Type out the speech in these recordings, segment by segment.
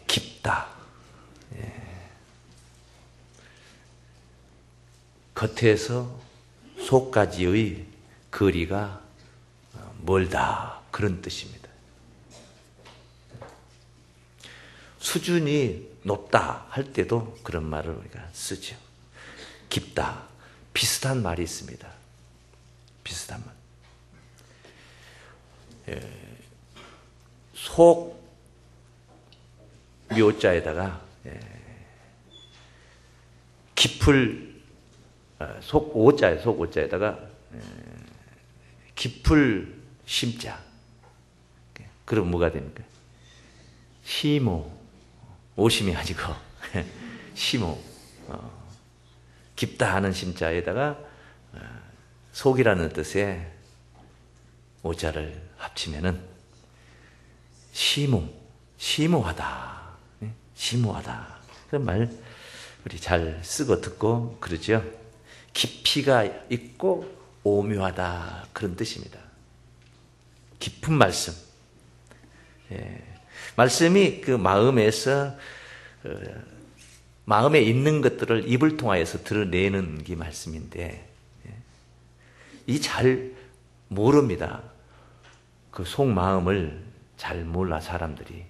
깊다. 겉에서 속까지의 거리가 멀다. 그런 뜻입니다. 수준이 높다 할 때도 그런 말을 우리가 쓰죠. 깊다. 비슷한 말이 있습니다. 비슷한 말. 속 묘자에다가 깊을 속 오자에다가 깊을 심자. 그럼 뭐가 됩니까? 시모. 오심이 아니고 시모. 깊다 하는 심자에다가 속이라는 뜻의 오자를 합치면은 심오하다. 심오하다. 그런 말 우리 잘 쓰고 듣고 그러죠. 깊이가 있고 오묘하다. 그런 뜻입니다. 깊은 말씀. 말씀이 그 마음에서 마음에 있는 것들을 입을 통하여서 드러내는 게 말씀인데 이 잘 모릅니다. 그 속마음을 잘 몰라 사람들이.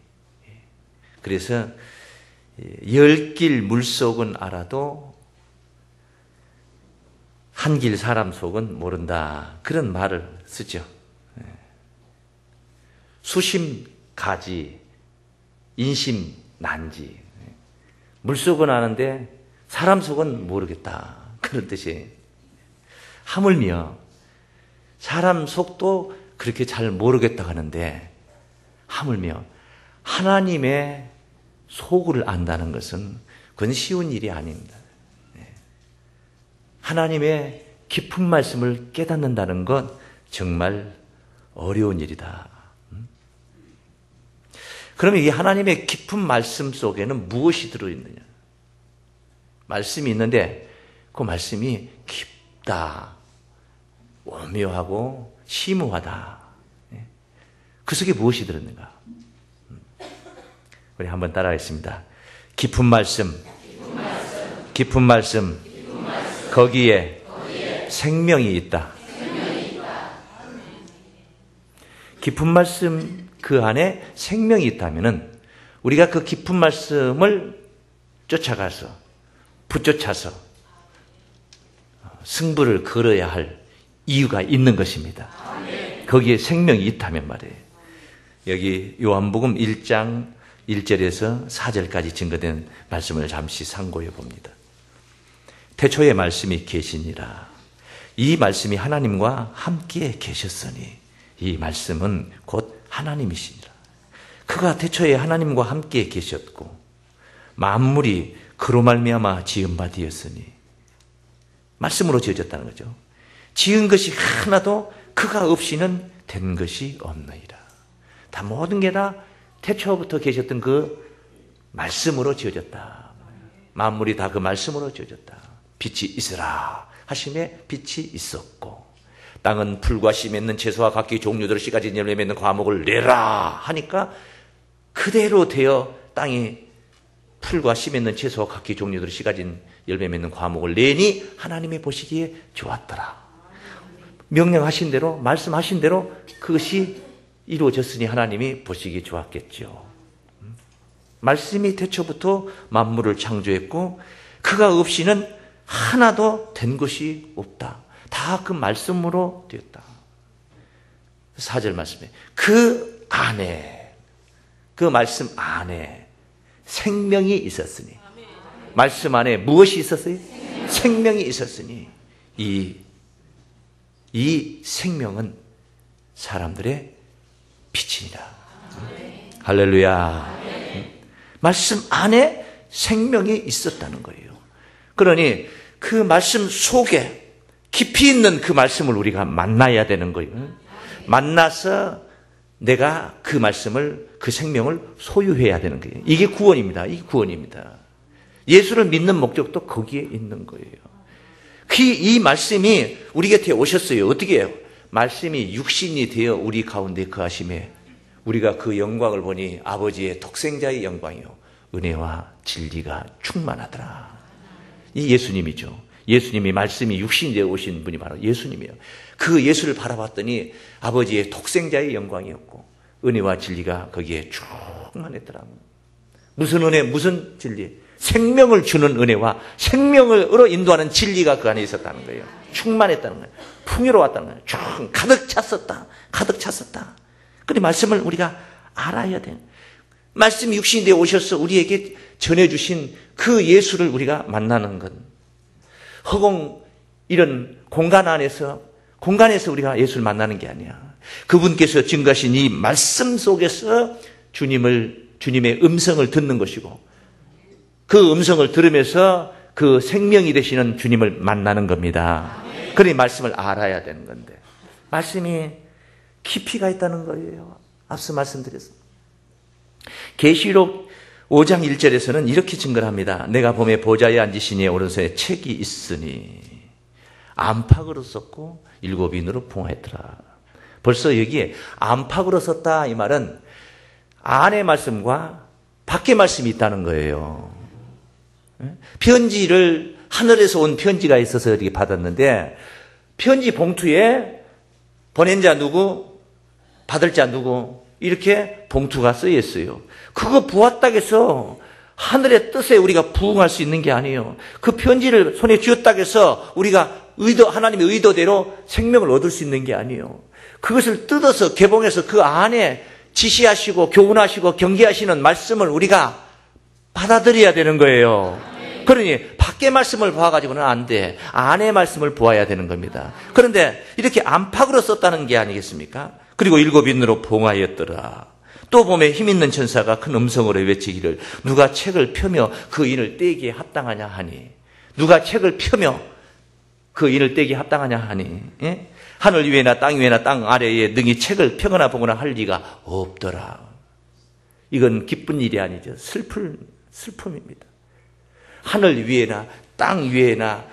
그래서 10길 물속은 알아도 한 길 사람 속은 모른다. 그런 말을 쓰죠. 수심 가지, 인심 난지. 물속은 아는데 사람 속은 모르겠다. 그런 뜻이에요. 하물며 사람 속도 그렇게 잘 모르겠다 하는데 하물며 하나님의 속을 안다는 것은 그건 쉬운 일이 아닙니다. 하나님의 깊은 말씀을 깨닫는다는 건 정말 어려운 일이다. 그러면 이 하나님의 깊은 말씀 속에는 무엇이 들어있느냐? 말씀이 있는데 그 말씀이 깊다, 오묘하고 심오하다. 그 속에 무엇이 들었는가? 우리 한번 따라하겠습니다. 깊은 말씀, 깊은 말씀, 거기에 생명이 있다. 깊은 말씀 그 안에 생명이 있다면은 우리가 그 깊은 말씀을 쫓아가서 붙쫓아서 승부를 걸어야 할 이유가 있는 것입니다. 거기에 생명이 있다면 말이에요. 여기 요한복음 1장 1절에서 4절까지 증거된 말씀을 잠시 상고해 봅니다. 태초에 말씀이 계시니라. 이 말씀이 하나님과 함께 계셨으니 이 말씀은 곧 하나님이시니라. 그가 태초에 하나님과 함께 계셨고 만물이 그로 말미암아 지은 바 되었으니 말씀으로 지어졌다는 거죠. 지은 것이 하나도 그가 없이는 된 것이 없느니라. 다 모든 게 다 태초부터 계셨던 그 말씀으로 지어졌다. 만물이 다 그 말씀으로 지어졌다. 빛이 있으라 하심에 빛이 있었고 땅은 풀과 씨 맺는 채소와 각기 종류대로 씨 가진 열매 맺는 과목을 내라 하니까 그대로 되어 땅이 풀과 씨 맺는 채소와 각기 종류대로 씨 가진 열매 맺는 과목을 내니 하나님이 보시기에 좋았더라. 명령하신 대로 말씀하신 대로 그것이 이루어졌으니 하나님이 보시기에 좋았겠죠. 말씀이 태초부터 만물을 창조했고 그가 없이는 하나도 된 것이 없다. 다 그 말씀으로 되었다. 4절 말씀에 그 안에 그 말씀 안에 생명이 있었으니 말씀 안에 무엇이 있었어요? 생명이 있었으니 이 생명은 사람들의 빛이니라. 할렐루야. 말씀 안에 생명이 있었다는 거예요. 그러니 그 말씀 속에 깊이 있는 그 말씀을 우리가 만나야 되는 거예요. 만나서 내가 그 말씀을, 그 생명을 소유해야 되는 거예요. 이게 구원입니다. 이게 구원입니다. 예수를 믿는 목적도 거기에 있는 거예요. 이 말씀이 우리 곁에 오셨어요. 어떻게 해요? 말씀이 육신이 되어 우리 가운데 거하심에 우리가 그 영광을 보니 아버지의 독생자의 영광이요 은혜와 진리가 충만하더라. 이 예수님이죠. 예수님이 말씀이 육신이 되어 오신 분이 바로 예수님이에요. 그 예수를 바라봤더니 아버지의 독생자의 영광이었고 은혜와 진리가 거기에 충만했더라고요. 무슨 은혜, 무슨 진리? 생명을 주는 은혜와 생명으로 인도하는 진리가 그 안에 있었다는 거예요. 충만했다는 거예요. 풍요로웠다는 거예요. 쭉 가득 찼었다. 가득 찼었다. 그런데 말씀을 우리가 알아야 돼요. 말씀이 육신이 되어 오셔서 우리에게 전해주신 그 예수를 우리가 만나는 것. 허공 이런 공간에서 우리가 예수를 만나는 게 아니야. 그분께서 증거하신 이 말씀 속에서 주님의 음성을 듣는 것이고 그 음성을 들으면서 그 생명이 되시는 주님을 만나는 겁니다. 그러니 말씀을 알아야 되는 건데 말씀이 깊이가 있다는 거예요. 앞서 말씀드렸습니다. 계시록 5장 1절에서는 이렇게 증거를 합니다. 내가 봄에 보좌에 앉으시니 오른손에 책이 있으니 안팎으로 썼고 7인으로 봉하였더라. 벌써 여기에 안팎으로 썼다 이 말은 안의 말씀과 밖의 말씀이 있다는 거예요. 편지를 하늘에서 온 편지가 있어서 이렇게 받았는데 편지 봉투에 보낸 자 누구, 받을 자 누구 이렇게 봉투가 쓰여 있어요. 그거 보았다고 해서 하늘의 뜻에 우리가 부응할 수 있는 게 아니에요. 그 편지를 손에 쥐었다고 해서 우리가 하나님의 의도대로 생명을 얻을 수 있는 게 아니에요. 그것을 뜯어서 개봉해서 그 안에 지시하시고 교훈하시고 경계하시는 말씀을 우리가 받아들여야 되는 거예요. 그러니 밖의 말씀을 보아가지고는 안 돼. 안의 말씀을 보아야 되는 겁니다. 그런데 이렇게 안팎으로 썼다는 게 아니겠습니까? 그리고 7인으로 봉하였더라. 또 보면 힘있는 천사가 큰 음성으로 외치기를 누가 책을 펴며 그 인을 떼기에 합당하냐 하니 누가 책을 펴며 그 인을 떼기에 합당하냐 하니 예? 하늘 위에나 땅 위에나 땅 아래에 능히 책을 펴거나 보거나 할 리가 없더라. 이건 기쁜 일이 아니죠. 슬픔입니다. 하늘 위에나 땅 위에나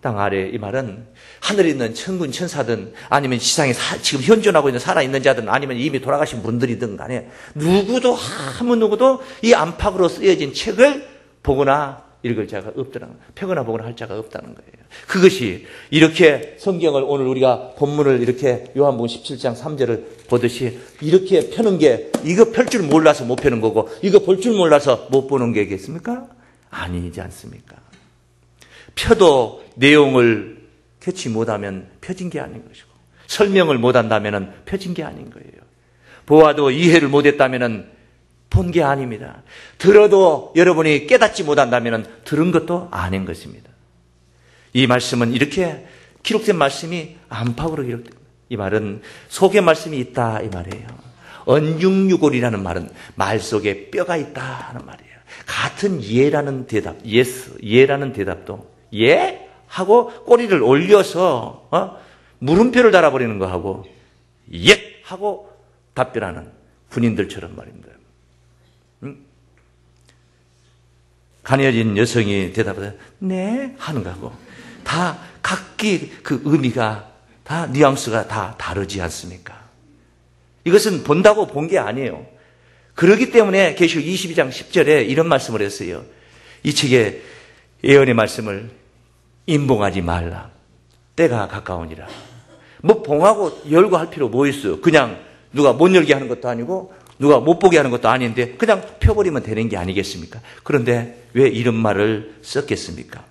땅 아래 이 말은 하늘에 있는 천군 천사든 아니면 지상에 지금 현존하고 있는 살아있는 자든 아니면 이미 돌아가신 분들이든 간에 누구도 아무 누구도 이 안팎으로 쓰여진 책을 보거나 읽을 자가 없더라는 거예요. 펴거나 보거나 할 자가 없다는 거예요. 그것이 이렇게 성경을 오늘 우리가 본문을 이렇게 요한복음 17장 3절을 보듯이 이렇게 펴는 게 이거 펼 줄 몰라서 못 펴는 거고 이거 볼 줄 몰라서 못 보는 게겠습니까? 아니지 않습니까? 펴도 내용을 캐치 못하면 펴진 게 아닌 것이고 설명을 못한다면 펴진 게 아닌 거예요. 보아도 이해를 못했다면 본 게 아닙니다. 들어도 여러분이 깨닫지 못한다면 들은 것도 아닌 것입니다. 이 말씀은 이렇게 기록된 말씀이 안팎으로 기록됩니다. 이 말은 속에 말씀이 있다 이 말이에요. 언중유골이라는 말은 말 속에 뼈가 있다 하는 말이에요. 같은 예라는 대답, 예라는 대답도 예? 하고 꼬리를 올려서 물음표를 달아버리는 거 하고 예! 하고 답변하는 군인들처럼 말입니다. 가녀진 여성이 대답을 네? 하는 거하고 다 각기 그 의미가 다 뉘앙스가 다 다르지 않습니까? 이것은 본다고 본 게 아니에요. 그렇기 때문에 계시록 22장 10절에 이런 말씀을 했어요. 이 책의 예언의 말씀을 임봉하지 말라. 때가 가까우니라. 뭐 봉하고 열고 할 필요 뭐 있어요? 그냥 누가 못 열게 하는 것도 아니고 누가 못 보게 하는 것도 아닌데 그냥 펴버리면 되는 게 아니겠습니까? 그런데 왜 이런 말을 썼겠습니까?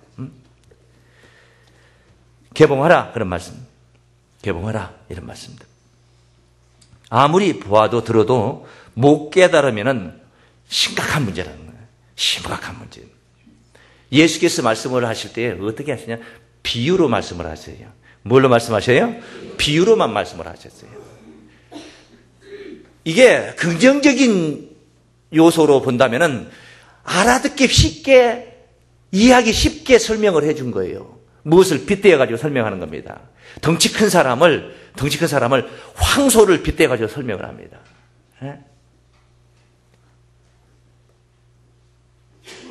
개봉하라 그런 말씀. 개봉하라 이런 말씀입니다. 아무리 보아도 들어도 못 깨달으면 심각한 문제라는 거예요. 심각한 문제. 예수께서 말씀을 하실 때 어떻게 하시냐? 비유로 말씀을 하세요. 뭘로 말씀하셔요? 비유로만 말씀을 하셨어요. 이게 긍정적인 요소로 본다면은 알아듣기 쉽게, 이해하기 쉽게 설명을 해준 거예요. 무엇을 빗대어가지고 설명하는 겁니다. 덩치 큰 사람을 황소를 빗대어가지고 설명을 합니다.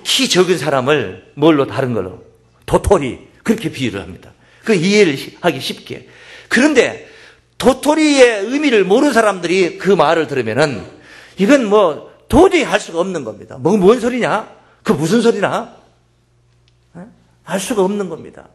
키 적은 사람을 뭘로 다른 걸로 도토리 그렇게 비유를 합니다. 그 이해를 하기 쉽게. 그런데 도토리의 의미를 모르는 사람들이 그 말을 들으면은 이건 뭐 도저히 할 수가 없는 겁니다. 뭔 소리냐? 그 무슨 소리나? 알 수가 없는 겁니다.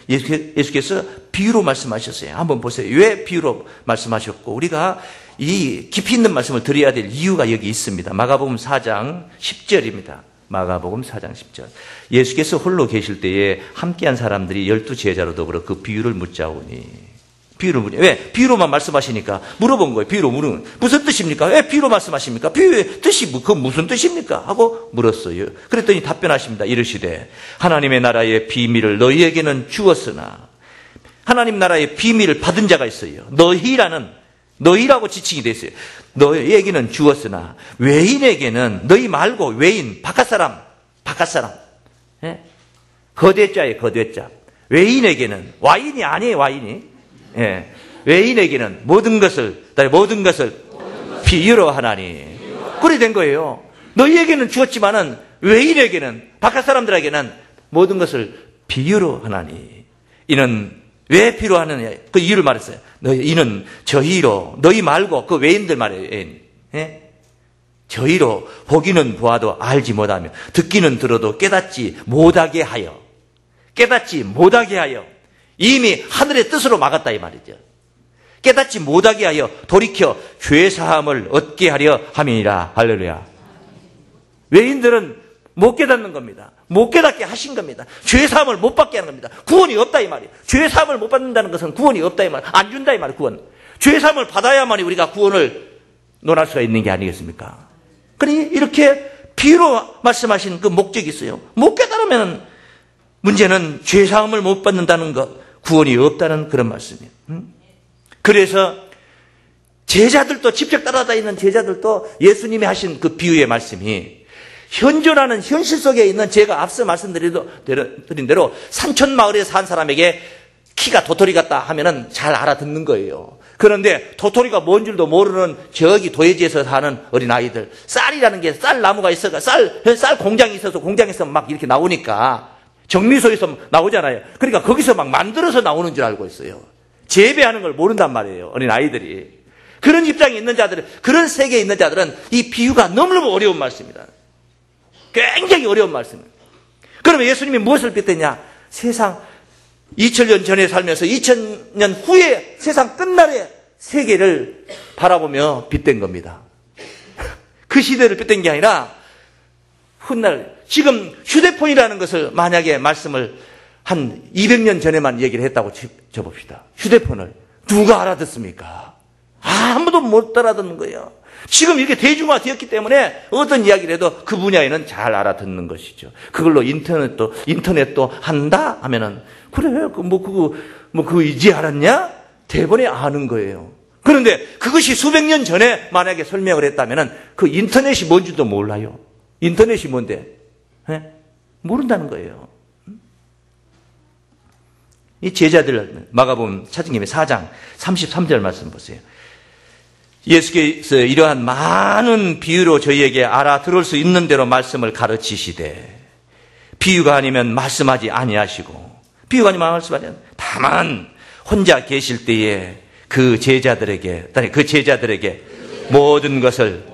예수께서 비유로 말씀하셨어요. 한번 보세요. 왜 비유로 말씀하셨고 우리가 이 깊이 있는 말씀을 드려야 될 이유가 여기 있습니다. 마가복음 4장 10절입니다. 마가복음 4장 10절. 예수께서 홀로 계실 때에 함께한 사람들이 12제자로 더불어 그 비유를 묻자오니. 왜? 비유로만 말씀하시니까 물어본 거예요. 비유로 물으면. 무슨 뜻입니까? 왜 비유로 말씀하십니까? 비유의 뜻이 그 무슨 뜻입니까? 하고 물었어요. 그랬더니 답변하십니다. 이르시되 하나님의 나라의 비밀을 너희에게는 주었으나 하나님 나라의 비밀을 받은 자가 있어요. 너희라고 지칭이 되어 있어요. 너희에게는 주었으나 외인에게는 너희 말고 외인, 바깥사람. 예? 거대자예요. 거대자. 외인에게는 와인이 아니에요. 와인이. 예. 외인에게는 모든 것을 비유로 하나니. 그래 된 거예요. 너희에게는 주었지만은 외인에게는, 바깥 사람들에게는 모든 것을 비유로 하나니. 이는 왜 비유로 하느냐? 그 이유를 말했어요. 이는 저희로, 너희 말고 그 외인들 말이에요. 외인. 예? 저희로 보기는 보아도 알지 못하며 듣기는 들어도 깨닫지 못하게 하여 이미 하늘의 뜻으로 막았다 이 말이죠. 깨닫지 못하게 하여 돌이켜 죄사함을 얻게 하려 함이니라. 할렐루야. 외인들은 못 깨닫는 겁니다. 못 깨닫게 하신 겁니다. 죄사함을 못 받게 하는 겁니다. 구원이 없다 이 말이에요. 죄사함을 못 받는다는 것은 구원이 없다 이 말. 안 준다 이 말이에요. 구원. 죄사함을 받아야만이 우리가 구원을 논할 수가 있는 게 아니겠습니까? 그러니 이렇게 비유로 말씀하신 그 목적이 있어요. 못 깨달으면 문제는 죄사함을 못 받는다는 것, 구원이 없다는 그런 말씀이에요. 그래서 제자들도, 직접 따라다니는 제자들도 예수님이 하신 그 비유의 말씀이 현존하는 현실 속에 있는, 제가 앞서 말씀드린 대로 산촌마을에 산 사람에게 키가 도토리 같다 하면은 잘 알아듣는 거예요. 그런데 도토리가 뭔 줄도 모르는 저기 도예지에서 사는 어린아이들, 쌀이라는 게 쌀나무가 있어가 쌀 공장이 있어서 공장에서 막 이렇게 나오니까 정미소에서 나오잖아요. 그러니까 거기서 막 만들어서 나오는 줄 알고 있어요. 재배하는 걸 모른단 말이에요. 어린아이들이. 그런 입장에 있는 자들은, 그런 세계에 있는 자들은 이 비유가 너무너무 어려운 말씀입니다. 굉장히 어려운 말씀입니다. 그러면 예수님이 무엇을 빗댔냐? 세상 2000년 전에 살면서 2000년 후에 세상 끝날의 세계를 바라보며 빗댄 겁니다. 그 시대를 빗댄 게 아니라 훗날, 지금 휴대폰이라는 것을 만약에 말씀을 한 200년 전에만 얘기를 했다고 쳐봅시다. 휴대폰을 누가 알아듣습니까? 아무도 못 알아듣는 거예요. 지금 이렇게 대중화되었기 때문에 어떤 이야기를 해도 그 분야에는 잘 알아듣는 것이죠. 그걸로 인터넷도 한다 하면은, 그래, 그거 이제 알았냐? 대번에 아는 거예요. 그런데 그것이 수백 년 전에 만약에 설명을 했다면은 그 인터넷이 뭔지도 몰라요. 인터넷이 뭔데? 네? 모른다는 거예요. 이 제자들, 마가복음 찾은 김에 4장 33절 말씀 보세요. 예수께서 이러한 많은 비유로 저희에게 알아들을 수 있는 대로 말씀을 가르치시되, 비유가 아니면 말씀하지 아니하시고, 비유가 아니면 말씀하지 아니하시고, 다만 혼자 계실 때에 그 제자들에게 모든 것을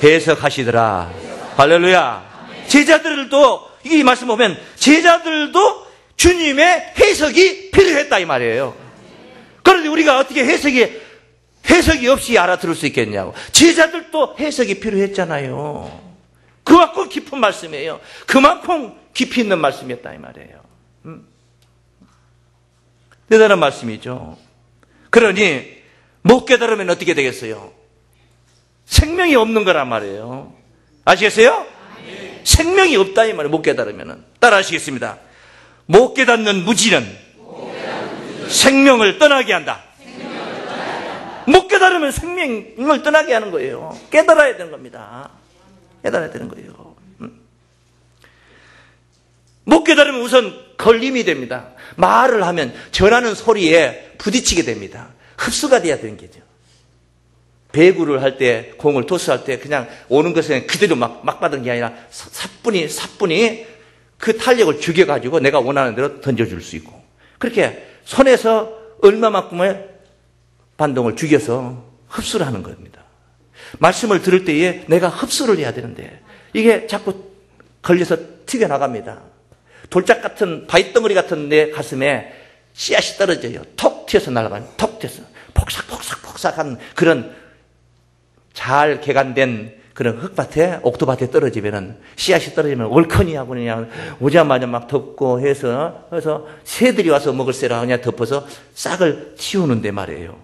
해석하시더라. 할렐루야. 제자들도, 이 말씀 보면 제자들도 주님의 해석이 필요했다 이 말이에요. 그런데 우리가 어떻게 해석이 없이 알아들을 수 있겠냐고. 제자들도 해석이 필요했잖아요. 그만큼 깊은 말씀이에요. 그만큼 깊이 있는 말씀이었다 이 말이에요. 대단한 말씀이죠. 그러니 못 깨달으면 어떻게 되겠어요? 생명이 없는 거란 말이에요. 아시겠어요? 생명이 없다 이 말이에요. 못 깨달으면. 따라 하시겠습니다. 못 깨닫는 무지는 생명을 떠나게 한다. 못 깨달으면 생명을 떠나게 하는 거예요. 깨달아야 되는 겁니다. 깨달아야 되는 거예요. 못 깨달으면 우선 걸림이 됩니다. 말을 하면 전하는 소리에 부딪히게 됩니다. 흡수가 돼야 되는 게죠. 배구를 할 때, 공을 토스할 때 그냥 오는 것에 그대로 막 받은 게 아니라 사뿐히 그 탄력을 죽여가지고 내가 원하는 대로 던져줄 수 있고, 그렇게 손에서 얼마만큼의 반동을 죽여서 흡수를 하는 겁니다. 말씀을 들을 때에 내가 흡수를 해야 되는데 이게 자꾸 걸려서 튀겨나갑니다. 돌짝 같은 바위덩어리 같은 내 가슴에 씨앗이 떨어져요. 톡 튀어서 날아가요. 톡 튀어서 폭삭폭삭폭삭한 그런 잘 개간된 그런 흙밭에 옥토밭에 떨어지면은 씨앗이 떨어지면 얼큰이하고 그냥 오자마자 막 덮고 해서 그래서 새들이 와서 먹을세라 그냥 덮어서 싹을 틔우는데 말이에요.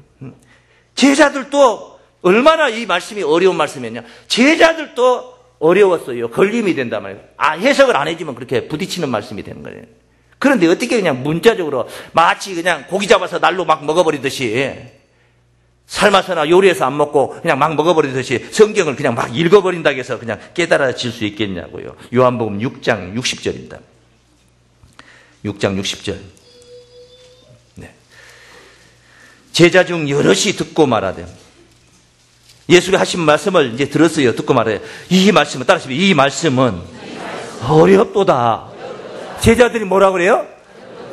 제자들도 얼마나 이 말씀이 어려운 말씀이었냐. 제자들도 어려웠어요. 걸림이 된단 말이에요. 해석을 안 해주면 그렇게 부딪히는 말씀이 되는 거예요. 그런데 어떻게 그냥 문자적으로 마치 그냥 고기 잡아서 날로 막 먹어버리듯이 삶아서나 요리해서 안 먹고 그냥 막 먹어버리듯이 성경을 그냥 막 읽어버린다고 해서 그냥 깨달아질 수 있겠냐고요. 요한복음 6장 60절입니다. 6장 60절. 네. 제자 중 여럿이 듣고 말하되 예수가 하신 말씀을 이제 들었어요. 듣고 말해. 이 말씀은 따라하시면 이 말씀은 어렵도다. 제자들이 뭐라 그래요?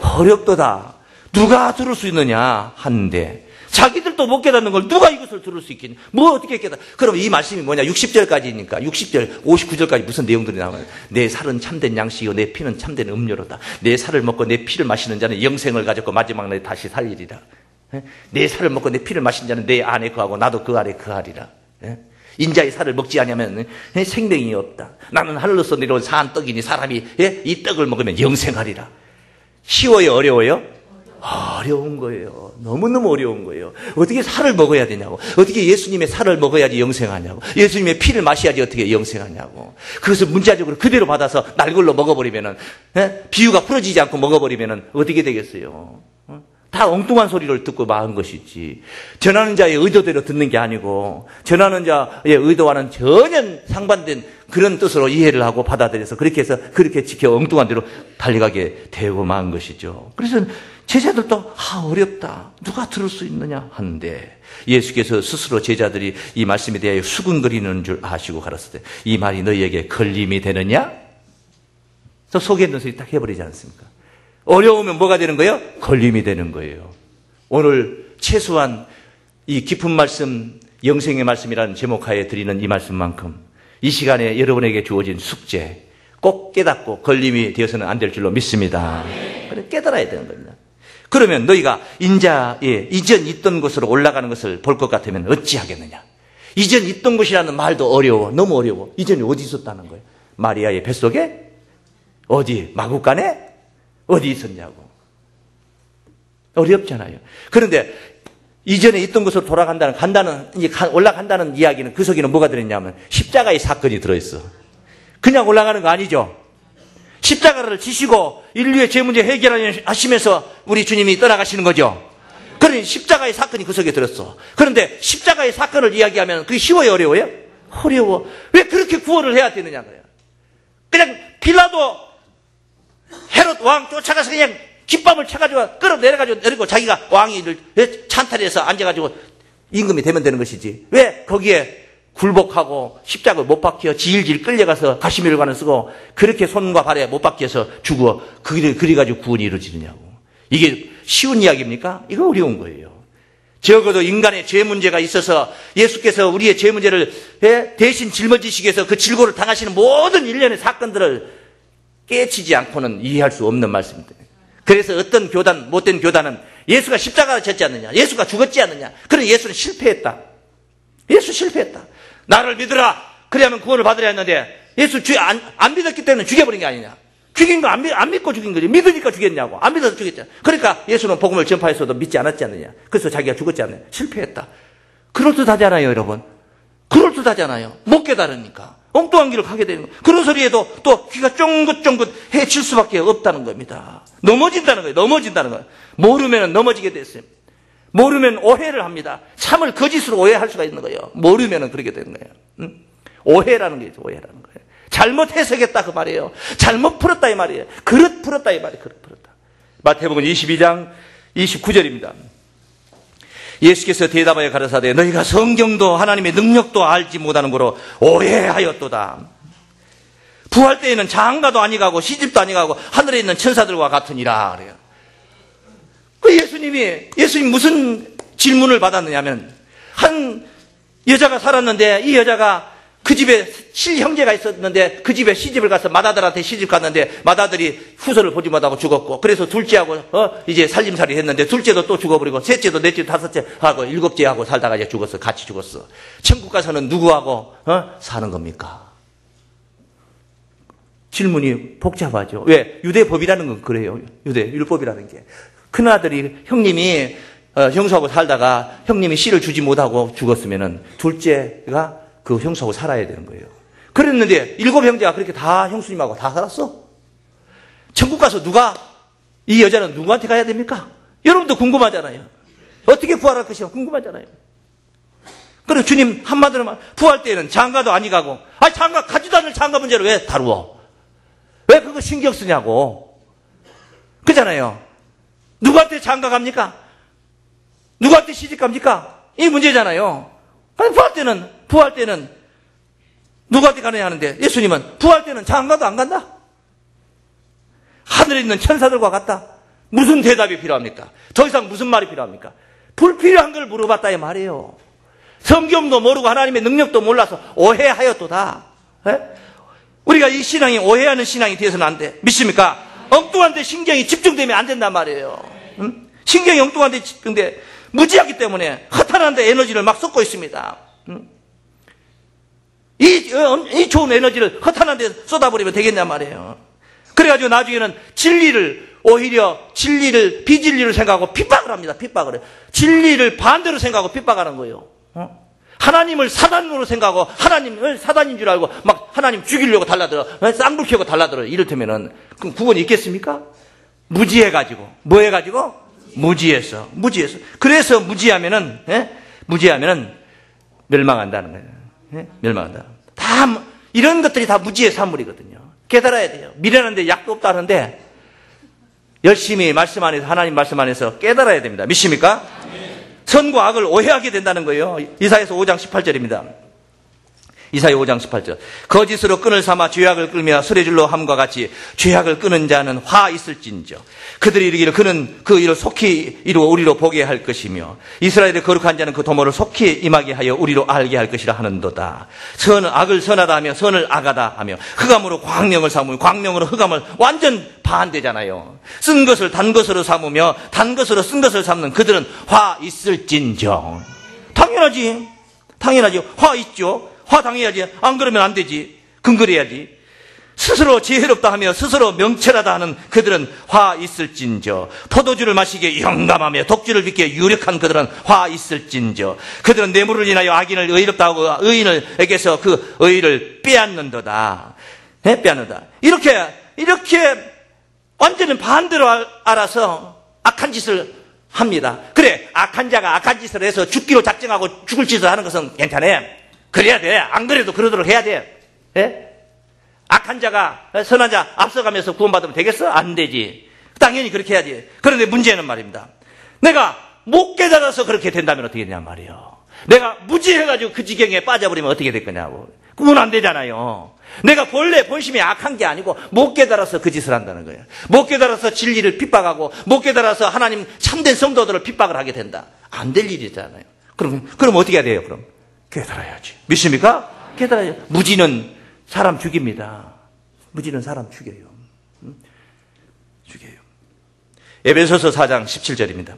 어렵도다. 누가 들을 수 있느냐 하는데 자기들도 못 깨닫는 걸 누가 이것을 들을 수 있겠냐? 뭐 어떻게 깨닫? 그럼 이 말씀이 뭐냐? 60절까지니까 60절, 59절까지 무슨 내용들이 나와요? 내 살은 참된 양식이요 내 피는 참된 음료로다. 내 살을 먹고 내 피를 마시는 자는 영생을 가졌고 마지막 날에 다시 살리리라. 내 살을 먹고 내 피를 마신 자는 내 안에 거하고 나도 그 안에 거하리라. 인자의 살을 먹지 않으면 생명이 없다. 나는 하늘로서 내려온 사한 떡이니 사람이 이 떡을 먹으면 영생하리라. 쉬워요? 어려워요? 어려운 거예요. 너무너무 어려운 거예요. 어떻게 살을 먹어야 되냐고. 어떻게 예수님의 살을 먹어야지 영생하냐고. 예수님의 피를 마셔야지 어떻게 영생하냐고. 그것을 문자적으로 그대로 받아서 날걸로 먹어버리면은, 비유가 풀어지지 않고 먹어버리면은 어떻게 되겠어요? 다 엉뚱한 소리를 듣고 마은 것이지. 전하는 자의 의도대로 듣는 게 아니고 전하는 자의 의도와는 전혀 상반된 그런 뜻으로 이해를 하고 받아들여서 그렇게 해서 그렇게 지켜 엉뚱한 대로 달려가게 되고 마은 것이죠. 그래서 제자들도 어렵다. 누가 들을 수 있느냐 하는데 예수께서 스스로 제자들이 이 말씀에 대하여 수군거리는 줄 아시고 가라사대 이 말이 너희에게 걸림이 되느냐? 또 속에 있는 소리 딱 해버리지 않습니까? 어려우면 뭐가 되는 거예요? 걸림이 되는 거예요. 오늘 최소한 이 깊은 말씀, 영생의 말씀이라는 제목하에 드리는 이 말씀만큼 이 시간에 여러분에게 주어진 숙제 꼭 깨닫고 걸림이 되어서는 안 될 줄로 믿습니다. 그래 깨달아야 되는 겁니다. 그러면 너희가 인자에 이전 있던 곳으로 올라가는 것을 볼 것 같으면 어찌하겠느냐. 이전 있던 곳이라는 말도 어려워. 너무 어려워. 이전에 어디 있었다는 거예요? 마리아의 뱃속에? 어디? 마구간에? 어디 있었냐고. 어렵잖아요. 그런데 이전에 있던 곳으로 올라간다는 이야기는 그 속에는 뭐가 들어있냐면 십자가의 사건이 들어있어. 그냥 올라가는 거 아니죠. 십자가를 지시고 인류의 죄 문제 해결하시면서 우리 주님이 떠나가시는 거죠. 그러니 십자가의 사건이 그 속에 들었어. 그런데 십자가의 사건을 이야기하면 그게 쉬워요? 어려워요? 어려워. 왜 그렇게 구원을 해야 되느냐 그래요. 그냥 빌라도 헤롯 왕 쫓아가서 그냥 깃밤을 쳐가지고 끌어내려가지고 내리고 자기가 왕위를 찬탈해서 앉아가지고 임금이 되면 되는 것이지. 왜 거기에 굴복하고 십자가를 못 박혀 질질 끌려가서 가시밀관을 쓰고 그렇게 손과 발에 못 박혀서 죽어 그래가지고 구원이 이루어지느냐고. 이게 쉬운 이야기입니까? 이거 어려운 거예요. 적어도 인간의 죄 문제가 있어서 예수께서 우리의 죄 문제를 대신 짊어지시기 위해서 그 질고를 당하시는 모든 일련의 사건들을 깨치지 않고는 이해할 수 없는 말씀입니다. 그래서 어떤 교단, 못된 교단은 예수가 십자가를 졌지 않느냐, 예수가 죽었지 않느냐. 그런 예수는 실패했다. 예수 실패했다. 나를 믿으라. 그래야만 구원을 받으려 했는데 예수 안 믿었기 때문에 죽여버린 게 아니냐. 죽인 거 안 믿고 죽인 거지. 믿으니까 죽였냐고. 안 믿어서 죽였잖아. 그러니까 예수는 복음을 전파해서도 믿지 않았지 않느냐. 그래서 자기가 죽었지 않느냐. 실패했다. 그럴듯하잖아요, 여러분. 그럴듯하잖아요. 못 깨달으니까. 엉뚱한 길을 가게 되는 거예요. 그런 소리에도 또 귀가 쫑긋쫑긋 해칠 수밖에 없다는 겁니다. 넘어진다는 거예요. 넘어진다는 거예요. 모르면 넘어지게 됐어요. 모르면 오해를 합니다. 참을 거짓으로 오해할 수가 있는 거예요. 모르면 그렇게 되는 거예요. 응? 오해라는 게 있죠. 오해라는 거예요. 잘못 해석했다 그 말이에요. 잘못 풀었다 이 말이에요. 그릇 풀었다 이 말이에요. 그릇 풀었다. 마태복음 22장 29절입니다. 예수께서 대답하여 가라사대 너희가 성경도 하나님의 능력도 알지 못하는 거로 오해하였도다. 부활 때에는 장가도 아니가고 시집도 아니가고 하늘에 있는 천사들과 같으니라 그래요. 그 예수님 예수님 무슨 질문을 받았느냐면, 한 여자가 살았는데, 이 여자가 그 집에 형제가 있었는데, 그 집에 시집을 가서 맏아들한테 시집 갔는데, 맏아들이 후손을 보지 못하고 죽었고, 그래서 둘째하고 이제 살림살이 했는데, 둘째도 또 죽어버리고, 셋째도 넷째 다섯째 하고 일곱째 하고 살다가 이제 죽었어. 같이 죽었어. 천국 가서는 누구하고 사는 겁니까? 질문이 복잡하죠. 왜? 유대법이라는 건 그래요. 율법이라는 게. 큰아들이 형님이 형수하고 살다가 형님이 씨를 주지 못하고 죽었으면은 둘째가 그 형수하고 살아야 되는 거예요. 그랬는데 7 형제가 그렇게 다 형수님하고 다 살았어. 천국 가서 이 여자는 누구한테 가야 됩니까? 여러분도 궁금하잖아요. 어떻게 부활할 것인가 궁금하잖아요. 그리고 주님 한마디로 말, 부활 때는 장가도 아니 가고, 장가 가지도 않을 장가 문제를 왜 다루어? 왜 그거 신경 쓰냐고. 그잖아요. 누구한테 장가 갑니까? 누구한테 시집 갑니까? 이 문제잖아요. 아니, 부활 때는 누구한테 가느냐 하는데, 예수님은 부활 때는 장가도 안 간다? 하늘에 있는 천사들과 같다? 무슨 대답이 필요합니까? 더 이상 무슨 말이 필요합니까? 불필요한 걸 물어봤다 이 말이에요. 성경도 모르고 하나님의 능력도 몰라서 오해하였도다. 우리가 이 신앙이 오해하는 신앙이 되어서는 안 돼. 믿습니까? 엉뚱한 데 신경이 집중되면 안 된단 말이에요. 신경이 엉뚱한 데 집중돼. 무지하기 때문에 허탄한 데 에너지를 막 쏟고 있습니다. 이 좋은 에너지를 허탄한 데 쏟아버리면 되겠냔 말이에요. 그래가지고 나중에는 비진리를 생각하고 핍박을 합니다. 핍박을 해요. 진리를 반대로 생각하고 핍박하는 거예요. 하나님을 사단으로 생각하고 하나님을 사단인 줄 알고 막 하나님 죽이려고 달라들어. 쌍불 켜고 달라들어. 이를테면은 그럼 구원이 있겠습니까? 무지해가지고. 뭐 해가지고? 무지해서. 그래서 무지하면은 멸망한다는 거예요. 멸망한다. 이런 것들이 다 무지의 산물이거든요. 깨달아야 돼요. 미련한데 약도 없다는데 열심히 말씀 안에서, 하나님 말씀 안에서 깨달아야 됩니다. 믿습니까? 선과 악을 오해하게 된다는 거예요. 이사야서 5장 18절입니다. 이사야 5장 18절. 거짓으로 끈을 삼아 죄악을 끌며 수레줄로 함과 같이 죄악을 끄는 자는 화 있을진저. 그들이 이르기를 그는 그 일을 속히 이루어 우리로 보게 할 것이며 이스라엘의 거룩한 자는 그 도모를 속히 임하게 하여 우리로 알게 할 것이라 하는도다. 악을 선하다 하며 선을 악하다 하며 흑암으로 광명을 삼으며 광명으로 흑암을 완전 반대잖아요. 쓴 것을 단 것으로 삼으며 단 것으로 쓴 것을 삼는 그들은 화 있을진정. 당연하지. 화 있죠. 화 당해야지. 안 그러면 안 되지. 근거해야지. 스스로 지혜롭다 하며 스스로 명철하다 하는 그들은 화 있을진저. 포도주를 마시기에 영감하며 독주를 빚기에 유력한 그들은 화 있을진저. 그들은 뇌물을 인하여 악인을 의롭다 하고 의인에게서 그 의를 빼앗는도다. 빼앗는다. 이렇게 완전히 반대로 알아서 악한 짓을 합니다. 그래, 악한 자가 악한 짓을 해서 죽기로 작정하고 죽을 짓을 하는 것은 괜찮아요. 그래야 돼. 안 그래도 그러도록 해야 돼. 악한 자가 선한 자 앞서가면서 구원받으면 되겠어? 안 되지. 당연히 그렇게 해야지. 그런데 문제는 말입니다. 내가 못 깨달아서 그렇게 된다면 어떻게 되냐 말이에요. 내가 무지해가지고 그 지경에 빠져버리면 어떻게 될 거냐고. 그건 안 되잖아요. 내가 본래 본심이 악한 게 아니고 못 깨달아서 그 짓을 한다는 거예요. 못 깨달아서 진리를 핍박하고 못 깨달아서 하나님 참된 성도들을 핍박을 하게 된다. 안 될 일이잖아요. 그럼 어떻게 해야 돼요? 그럼 깨달아야지. 믿습니까? 깨달아야지. 무지는 사람 죽입니다. 무지는 사람 죽여요. 죽여요. 에베소서 4장 17절입니다.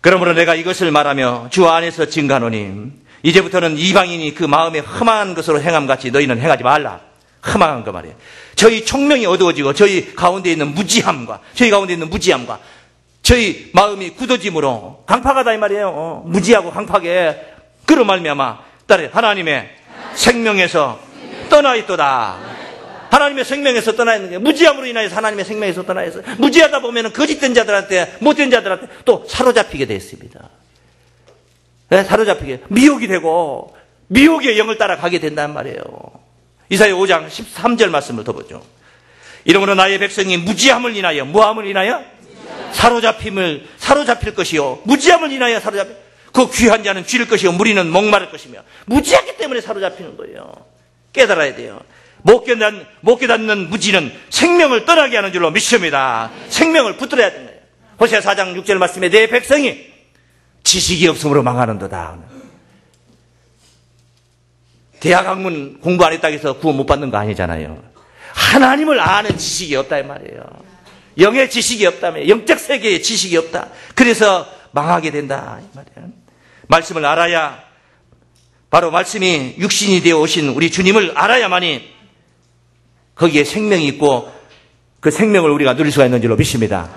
그러므로 내가 이것을 말하며 주 안에서 증가하노니 이제부터는 이방인이 그 마음에 흠한 것으로 행함같이 너희는 행하지 말라. 흠한 거 말이에요. 저희 총명이 어두워지고 저희 가운데 있는 무지함과 저희 마음이 굳어짐으로 강팍하다 이 말이에요. 무지하고 강팍해. 그로 말미암아 딸이 하나님의 생명에서 떠나 있도다. 하나님의 생명에서 떠나 있는 게 무지함으로 인하여서 하나님의 생명에서 떠나 있어요. 무지하다 보면 거짓된 자들한테 못된 자들한테 또 사로잡히게 되어 있습니다. 네, 사로잡히게 미혹이 되고 미혹의 영을 따라가게 된단 말이에요. 이사야 5장 13절 말씀을 더 보죠. 이러므로 나의 백성이 무지함을 인하여 무함을 인하여 사로잡힐 것이요 무지함을 인하여 그 귀한 자는 쥐를 것이요 무리는 목마를 것이며 무지하기 때문에 사로잡히는 거예요. 깨달아야 돼요. 못 깨닫는 무지는 생명을 떠나게 하는 줄로 믿습니다. 생명을 붙들어야 되는 거예요. 호세아 4장 6절 말씀에 내 백성이 지식이 없음으로 망하는도다. 대학 학문 공부 안 했다고 해서 구원 못 받는 거 아니잖아요. 하나님을 아는 지식이 없다 이 말이에요. 영의 지식이 없다며, 영적 세계의 지식이 없다. 그래서 망하게 된다 이 말이에요. 말씀을 알아야, 바로 말씀이 육신이 되어 오신 우리 주님을 알아야만이 거기에 생명이 있고 그 생명을 우리가 누릴 수가 있는 줄로 믿습니다.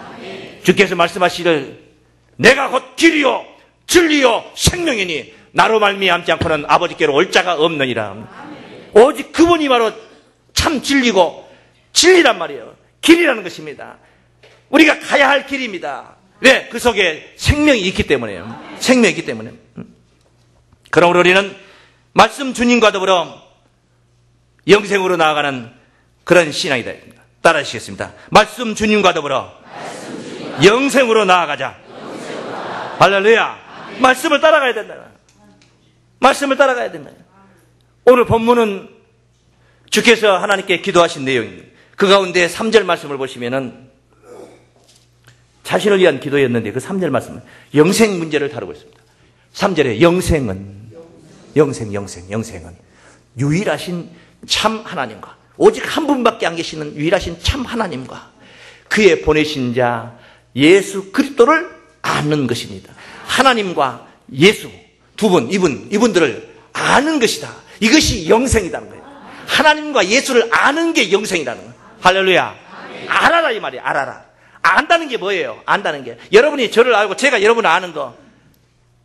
주께서 말씀하시기를 내가 곧 길이요 진리요 생명이니 나로 말미암지 않고는 아버지께로 올 자가 없느니라. 오직 그분이 바로 참 진리고 진리란 말이에요. 길이라는 것입니다. 우리가 가야 할 길입니다. 왜? 그 속에 생명이 있기 때문에요. 생명이 있기 때문에. 그러므로 우리는 말씀 주님과 더불어 영생으로 나아가는 그런 신앙이다. 따라하시겠습니다. 말씀 주님과 더불어 영생으로 나아가자. 할렐루야. 말씀을 따라가야 된다. 말씀을 따라가야 된다. 오늘 본문은 주께서 하나님께 기도하신 내용입니다. 그 가운데 3절 말씀을 보시면은 자신을 위한 기도였는데 그 3절 말씀은 영생 문제를 다루고 있습니다. 3절에 영생은 유일하신 참 하나님과 오직 한 분밖에 안 계시는 유일하신 참 하나님과 그의 보내신 자 예수 그리스도를 아는 것입니다. 하나님과 예수 두 분, 이분들을 아는 것이다. 이것이 영생이라는 거예요. 하나님과 예수를 아는 게 영생이라는 거예요. 할렐루야. 알아라 이 말이에요. 알아라. 안다는 게 뭐예요? 안다는 게 여러분이 저를 알고 제가 여러분을 아는 거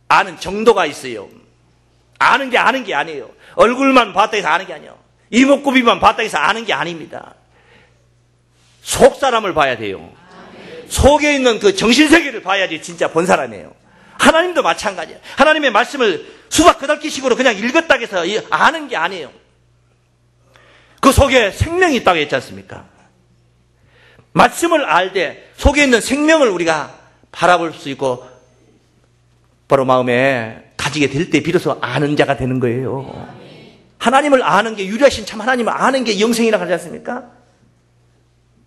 아는 정도가 있어요. 아는 게 아니에요. 얼굴만 봤다 해서 아는 게 아니에요. 이목구비만 봤다 해서 아는 게 아닙니다. 속 사람을 봐야 돼요. 속에 있는 그 정신세계를 봐야지 진짜 본 사람이에요. 하나님도 마찬가지예요. 하나님의 말씀을 수박 끄덕기식으로 그냥 읽었다고 해서 아는 게 아니에요. 그 속에 생명이 있다고 했지 않습니까? 말씀을 알 때 속에 있는 생명을 우리가 바라볼 수 있고 바로 마음에 가지게 될 때 비로소 아는 자가 되는 거예요. 하나님을 아는 게 유일하신 참 하나님을 아는 게 영생이라고 하지 않습니까?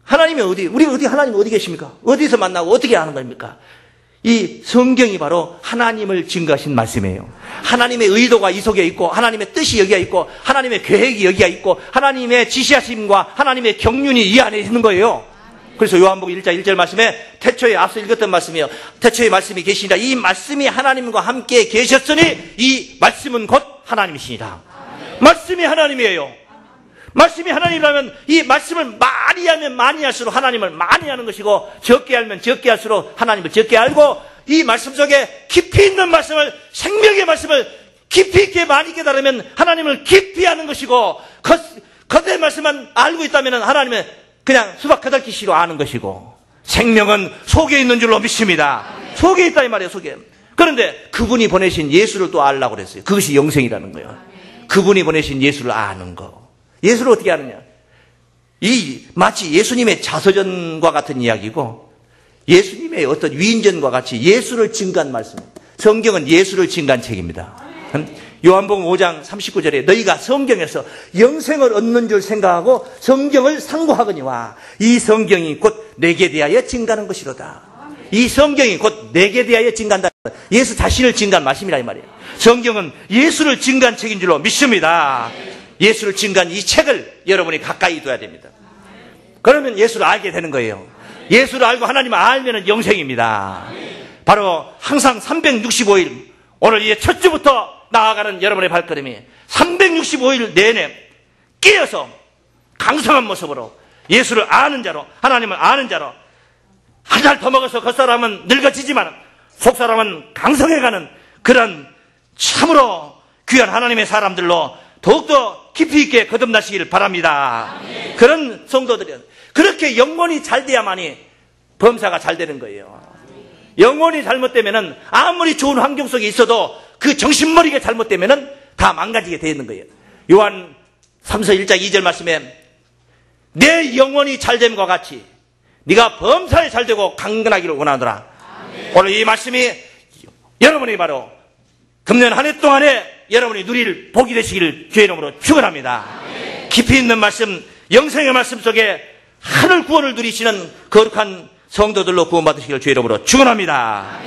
하나님이 우리 하나님 어디 계십니까? 어디서 만나고 어떻게 아는 겁니까? 이 성경이 바로 하나님을 증거하신 말씀이에요. 하나님의 의도가 이 속에 있고 하나님의 뜻이 여기에 있고 하나님의 계획이 여기에 있고 하나님의 지시하심과 하나님의 경륜이 이 안에 있는 거예요. 그래서 요한복음 1장 1절 말씀에 태초에 앞서 읽었던 말씀이요. 태초에 말씀이 계시니라. 이 말씀이 하나님과 함께 계셨으니 이 말씀은 곧 하나님이시니라. 말씀이 하나님이에요. 말씀이 하나님이라면 이 말씀을 많이 하면 많이 할수록 하나님을 많이 하는 것이고 적게 하면 적게 할수록 하나님을 적게 알고 이 말씀 속에 깊이 있는 말씀을 생명의 말씀을 깊이 있게 많이 깨달으면 하나님을 깊이 하는 것이고 겉의 말씀만 알고 있다면 하나님의 그냥 수박 끄덕기시로 아는 것이고 생명은 속에 있는 줄로 믿습니다. 속에 있다 이 말이에요. 속에. 그런데 그분이 보내신 예수를 또 알라고 그랬어요. 그것이 영생이라는 거예요. 그분이 보내신 예수를 아는 거. 예수를 어떻게 아느냐? 마치 예수님의 자서전과 같은 이야기고 예수님의 어떤 위인전과 같이 예수를 증거한 말씀. 성경은 예수를 증거한 책입니다. 요한복음 5장 39절에 너희가 성경에서 영생을 얻는 줄 생각하고 성경을 상고하거니와 이 성경이 곧 내게 대하여 증거하는 것이로다. 이 성경이 곧 내게 대하여 증거한다. 예수 자신을 증거한 말씀이라 이 말이에요. 성경은 예수를 증거한 책인 줄로 믿습니다. 예수를 증거한 이 책을 여러분이 가까이 둬야 됩니다. 그러면 예수를 알게 되는 거예요. 예수를 알고 하나님을 알면 영생입니다. 바로 항상 365일 오늘 이제 첫 주부터 나아가는 여러분의 발걸음이 365일 내내 깨어서 강성한 모습으로 예수를 아는 자로 하나님을 아는 자로 한 살 더 먹어서 겉사람은 늙어지지만 속사람은 강성해가는 그런 참으로 귀한 하나님의 사람들로 더욱더 깊이 있게 거듭나시기를 바랍니다. 아멘. 그런 성도들은 그렇게 영혼이 잘 돼야만이 범사가 잘 되는 거예요. 영혼이 잘못되면은 아무리 좋은 환경 속에 있어도 그 정신머리가 잘못되면은 다 망가지게 되어 있는 거예요. 요한 3서 1장 2절 말씀에 내 영혼이 잘됨과 같이 네가 범사에 잘되고 강건하기를 원하노라. 아멘. 오늘 이 말씀이 여러분이 바로 금년 한 해 동안에 여러분이 누릴 복이 되시기를 주의 이름으로 축원합니다. 깊이 있는 말씀, 영생의 말씀 속에 하늘 구원을 누리시는 거룩한 성도들로 구원받으시길 주의 이름으로 축원합니다.